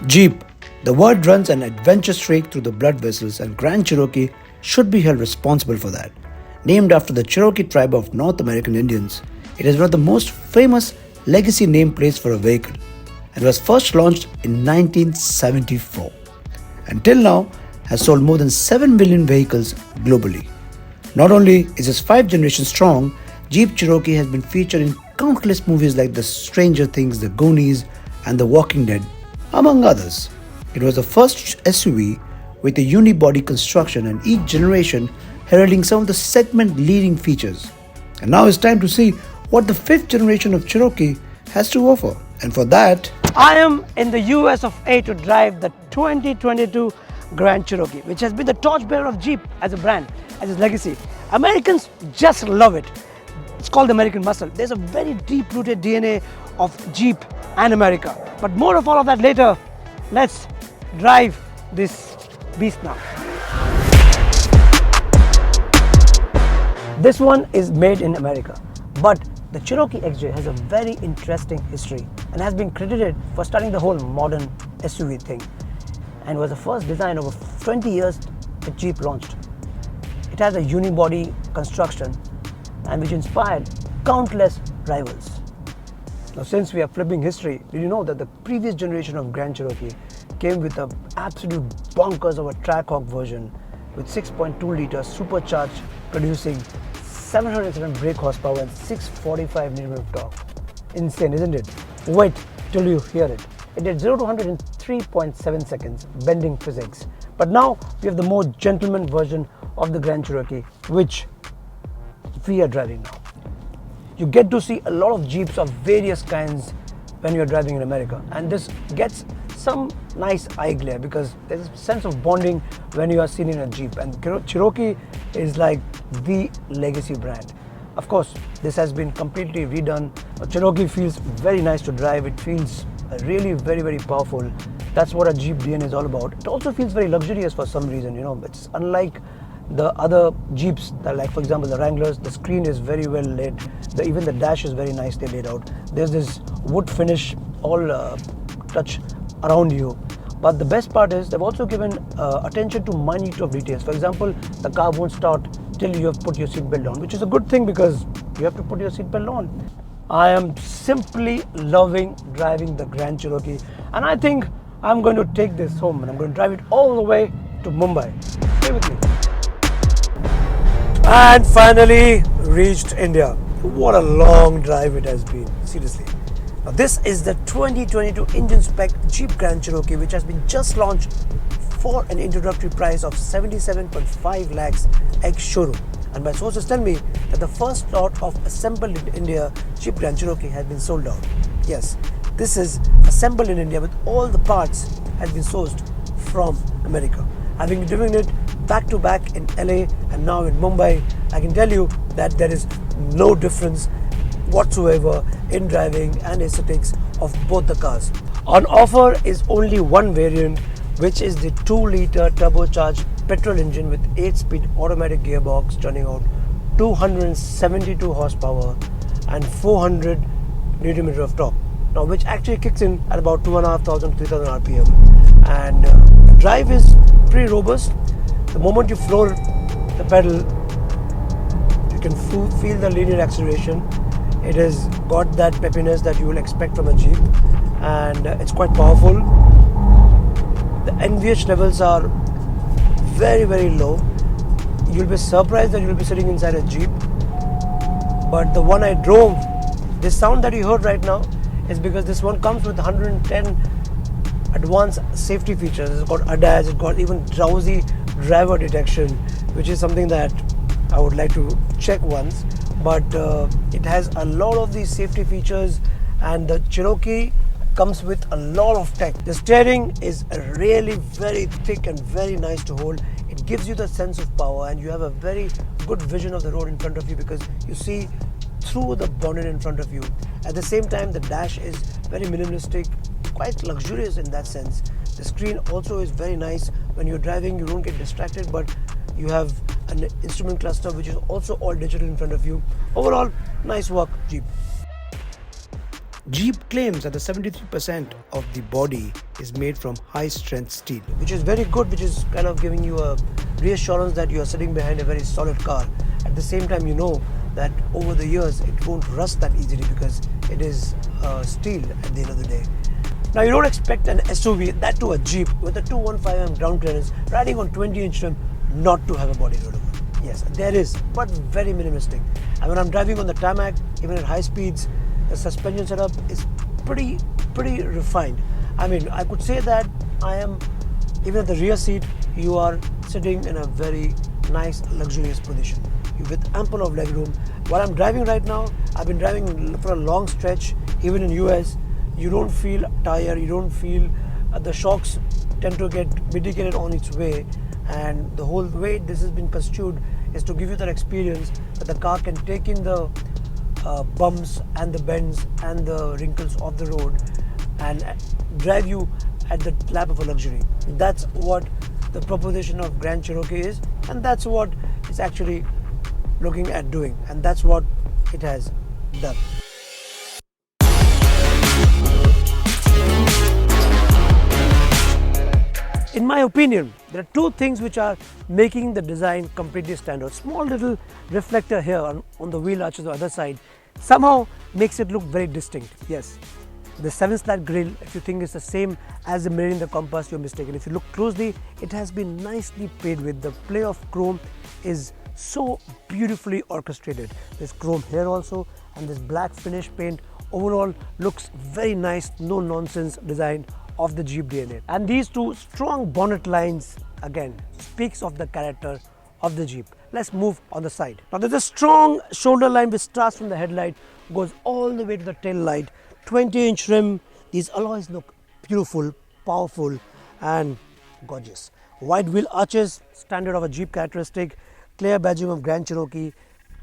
Jeep. The word runs an adventure streak through the blood vessels, and Grand Cherokee should be held responsible for that. Named after the Cherokee tribe of North American Indians, it is one of the most famous legacy nameplates for a vehicle and was first launched in 1974. Until now, has sold more than 7 million vehicles globally. Not only is its 5 generations strong, Jeep Cherokee has been featured in countless movies like The Stranger Things, The Goonies, and The Walking Dead, among others. It was the first SUV with a unibody construction and each generation heralding some of the segment leading features. And now it's time to see what the 5th generation of Cherokee has to offer. And for that, I am in the US of A to drive the 2022 Grand Cherokee, which has been the torchbearer of Jeep as a brand, as its legacy. Americans just love it. It's called the American muscle. There's a very deep-rooted DNA of Jeep and America. But more of all of that later. Let's drive this beast now. This one is made in America, but the Cherokee XJ has a very interesting history and has been credited for starting the whole modern SUV thing, and was the first design over 20 years that Jeep launched. It has a unibody construction and which inspired countless rivals. Now, since we are flipping history, did you know that the previous generation of Grand Cherokee came with an absolute bonkers of a Trackhawk version with 6.2 liters supercharged, producing 707 brake horsepower and 645 Nm of torque. Insane, isn't it? Wait till you hear it. It did 0 to 100 in 3.7 seconds, bending physics. But now we have the more gentleman version of the Grand Cherokee, which we are driving now. You get to see a lot of Jeeps of various kinds when you're driving in America, and this gets some nice eye glare because there's a sense of bonding when you are seen in a Jeep, and Cherokee is like the legacy brand. Of course, this has been completely redone. Cherokee feels very nice to drive. It feels really very powerful. That's what a Jeep DNA is all about. It also feels very luxurious for some reason. It's unlike the other Jeeps that, like for example the Wranglers. The screen is very well lit. Even the dash is very nicely laid out. There's this wood finish all touch around you. But the best part is they've also given attention to minute of details. For example, the car won't start till you have put your seatbelt on, which is a good thing because you have to put your seatbelt on. I am simply loving driving the Grand Cherokee, and I think I'm going to take this home and I'm going to drive it all the way to Mumbai. Stay with me. And finally reached India. What a long drive it has been, seriously. Now this is the 2022 engine spec Jeep Grand Cherokee, which has been just launched for an introductory price of 77.5 lakhs ex-showroom. And my sources tell me that the first lot of assembled in India Jeep Grand Cherokee has been sold out. Yes, this is assembled in India, with all the parts has been sourced from America. Having driven it back to back in LA and now in Mumbai, I can tell you that there is no difference whatsoever in driving and aesthetics of both the cars. On offer is only one variant, which is the 2-liter turbocharged petrol engine with 8-speed automatic gearbox, turning out 272 horsepower and 400 Nm of torque. Now, which actually kicks in at about 2,500 to 3,000 RPM, and the drive is pretty robust. The moment you floor the pedal, you can feel the linear acceleration. It has got that peppiness that you will expect from a Jeep, and it's quite powerful. The NVH levels are very low. You'll be surprised that you'll be sitting inside a Jeep, but the one I drove, this sound that you heard right now is because this one comes with 110 advanced safety features. It's got ADAS, it's got even drowsy driver detection, which is something that I would like to check once. But it has a lot of these safety features, and the Cherokee comes with a lot of tech. The steering is really very thick and very nice to hold. It gives you the sense of power, and you have a very good vision of the road in front of you because you see through the bonnet in front of you. At the same time, the dash is very minimalistic, quite luxurious in that sense. The screen also is very nice. When you're driving, you don't get distracted, but you have an instrument cluster which is also all digital in front of you. Overall, nice work, Jeep. Jeep claims that the 73% of the body is made from high strength steel. Which is very good, which is kind of giving you a reassurance that you are sitting behind a very solid car. At the same time, you know that over the years it won't rust that easily because it is steel at the end of the day. Now you don't expect an SUV, that to a Jeep with a 215mm ground clearance riding on 20-inch rim, not to have a body rollover. Yes, there is, but very minimalistic. And when I'm driving on the tarmac, even at high speeds, the suspension setup is pretty refined. I mean, I could say that I am, even at the rear seat, you are sitting in a very nice, luxurious position with ample of legroom. While I'm driving right now, I've been driving for a long stretch, even in US. You don't feel tired, you don't feel the shocks tend to get mitigated on its way, and the whole way this has been pursued is to give you that experience that the car can take in the bumps and the bends and the wrinkles of the road and drive you at the lap of a luxury. That's what the proposition of Grand Cherokee is, and that's what it's actually looking at doing, and that's what it has done. In my opinion, there are two things which are making the design completely stand out. Small little reflector here on the wheel arches on the other side somehow makes it look very distinct. Yes, the 7-slat grille, if you think it's the same as the mirror in the compass, you're mistaken. If you look closely, it has been nicely played with. The play of chrome is so beautifully orchestrated. There's chrome here also, and this black finish paint overall looks very nice, no nonsense design of the Jeep DNA. And these two strong bonnet lines again speaks of the character of the Jeep. Let's move on the side. Now there's a strong shoulder line which starts from the headlight, goes all the way to the tail light. 20-inch rim. These alloys look beautiful, powerful and gorgeous. Wide wheel arches, standard of a Jeep characteristic. Clear badging of Grand Cherokee.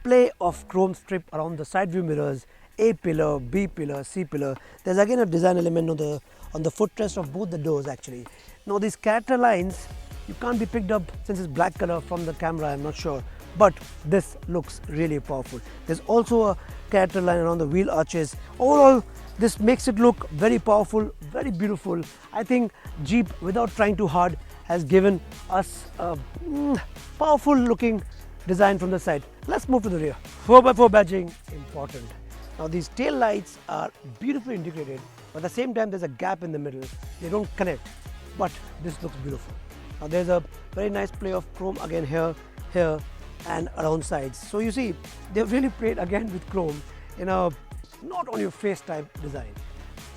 Play of chrome strip around the side view mirrors. A pillar, B pillar, C pillar. There's again a design element on the footrest of both the doors actually. Now these character lines, you can't be picked up since it's black color from the camera, I'm not sure. But this looks really powerful. There's also a character line around the wheel arches. Overall, this makes it look very powerful, very beautiful. I think Jeep, without trying too hard, has given us a powerful looking design from the side. Let's move to the rear. 4x4 badging, important. Now these tail lights are beautifully integrated, but at the same time there's a gap in the middle. They don't connect, but this looks beautiful. Now there's a very nice play of chrome again here, here and around sides. So you see, they've really played again with chrome in a not on your face type design.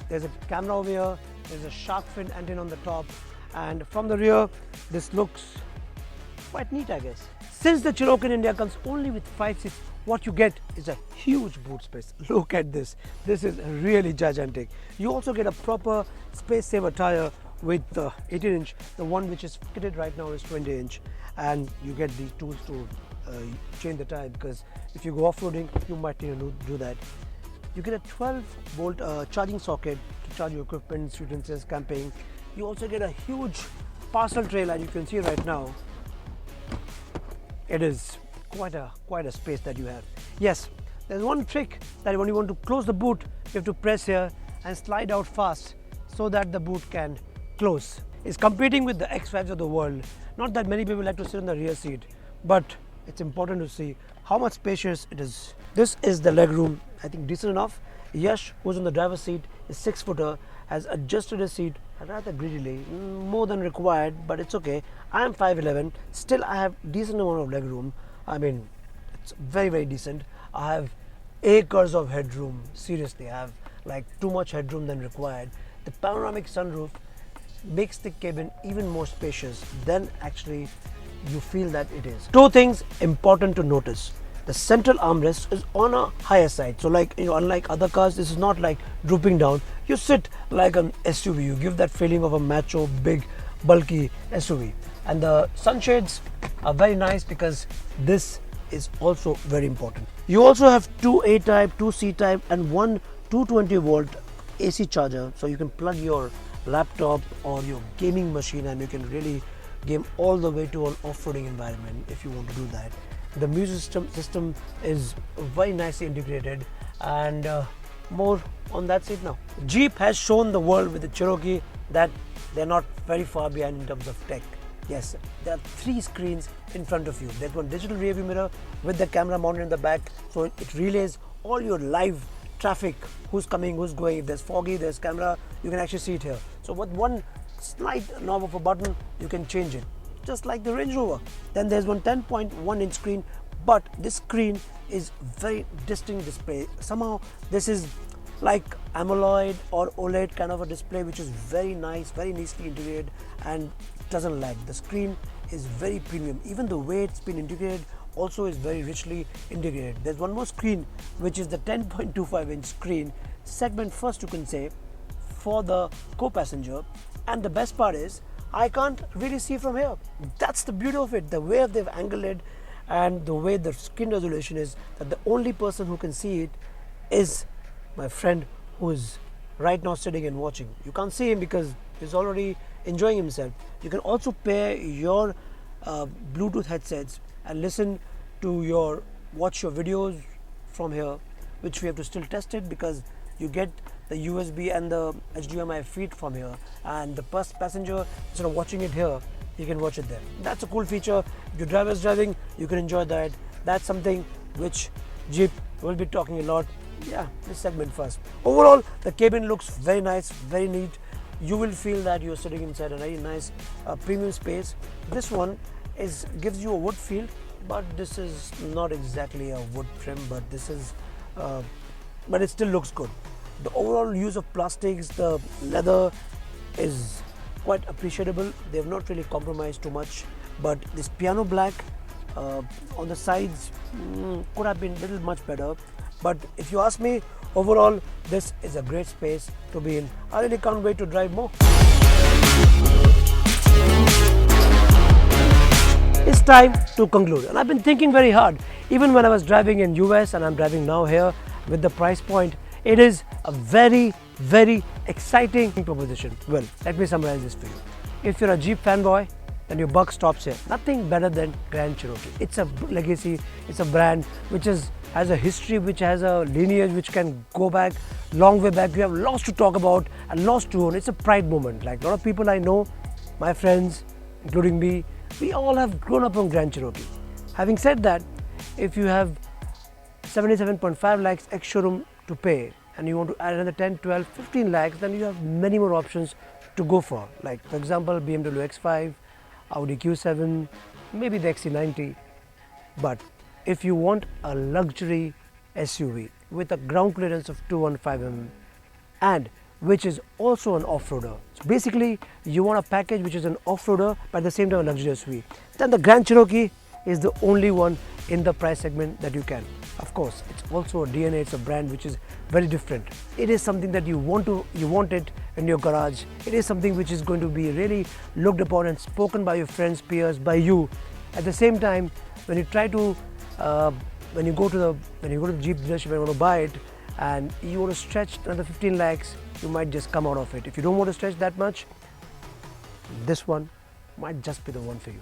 There's a camera over here, there's a shark fin antenna on the top, and from the rear this looks quite neat, I guess. Since the Cherokee in India comes only with 5 seats, what you get is a huge boot space. Look at this. This is really gigantic. You also get a proper space saver tire with the 18-inch. The one which is fitted right now is 20-inch, and you get the tools to change the tire, because if you go off-roading, you might need to do that. You get a 12-volt charging socket to charge your equipment, utensils, camping. You also get a huge parcel tray, and you can see right now. It is quite a space that you have. Yes, there's one trick that when you want to close the boot, you have to press here and slide out fast so that the boot can close. It's competing with the X5s of the world. Not that many people like to sit in the rear seat, but it's important to see how much spacious it is. This is the legroom, I think decent enough. Yash, who's in the driver's seat, is 6-footer, has adjusted his seat rather greedily, more than required, but it's okay. I am 5'11", still I have decent amount of legroom. I mean, it's very decent. I have acres of headroom. Seriously, I have like too much headroom than required. The panoramic sunroof makes the cabin even more spacious than actually you feel that it is. Two things important to notice. The central armrest is on a higher side. So like, unlike other cars, this is not like drooping down. You sit like an SUV. You give that feeling of a macho, big, bulky SUV. And the sunshades are very nice because this is also very important. You also have two A-type, two C-type and one 220-volt AC charger. So you can plug your laptop or your gaming machine and you can really game all the way to an off-roading environment if you want to do that. The music system is very nicely integrated, and more on that seat now. Jeep has shown the world with the Cherokee that they're not very far behind in terms of tech. Yes, there are 3 screens in front of you. There's one digital rear view mirror with the camera mounted in the back, so it relays all your live traffic, who's coming, who's going. If there's foggy, there's camera, you can actually see it here. So with one slight knob of a button, you can change it, just like the Range Rover. Then there's one 10.1 inch screen, but this screen is very distinct display. Somehow this is like AMOLED or OLED kind of a display, which is very nice, very nicely integrated and doesn't lag. The screen is very premium. Even the way it's been integrated also is very richly integrated. There's one more screen, which is the 10.25 inch screen, segment first, you can say, for the co-passenger. And the best part is I can't really see from here. That's the beauty of it. The way they've angled it and the way the screen resolution is, that the only person who can see it is my friend who is right now sitting and watching. You can't see him because he's already enjoying himself. You can also pair your Bluetooth headsets and watch your videos from here, which we have to still test it because you get the USB and the HDMI feed from here, and the passenger, instead of watching it here, he can watch it there. That's a cool feature. If your driver is driving, you can enjoy that. That's something which Jeep will be talking a lot. Yeah, this segment first. Overall, the cabin looks very nice, very neat. You will feel that you're sitting inside a very nice premium space. This one gives you a wood feel, but this is not exactly a wood trim, but but it still looks good. The overall use of plastics, the leather is quite appreciable. They have not really compromised too much, but this piano black on the sides could have been a little much better. But if you ask me, overall this is a great space to be in. I really can't wait to drive more. It's time to conclude, and I've been thinking very hard. Even when I was driving in US and I'm driving now here, with the price point, it is a very, very exciting proposition. Well, let me summarize this for you. If you're a Jeep fanboy, then your buck stops here. Nothing better than Grand Cherokee. It's a legacy, it's a brand which has a history, which has a lineage, which can go back, long way back. You have lots to talk about and lots to own. It's a pride moment. Like a lot of people I know, my friends, including me, we all have grown up on Grand Cherokee. Having said that, if you have 77.5 lakhs ex-showroom to pay and you want to add another 10, 12, 15 lakhs, then you have many more options to go for. Like for example, BMW X5, Audi Q7, maybe the XC90. But if you want a luxury SUV with a ground clearance of 215 mm and which is also an off-roader, so basically you want a package which is an off-roader but at the same time a luxury SUV, then the Grand Cherokee is the only one in the price segment that you can. Of course, it's also a DNA, it's a brand which is very different. It is something that you want it in your garage. It is something which is going to be really looked upon and spoken by your friends, peers, by you. At the same time, when you try to when you go to the Jeep dealership and want to buy it and you want to stretch another 15 lakhs, you might just come out of it. If you don't want to stretch that much, this one might just be the one for you.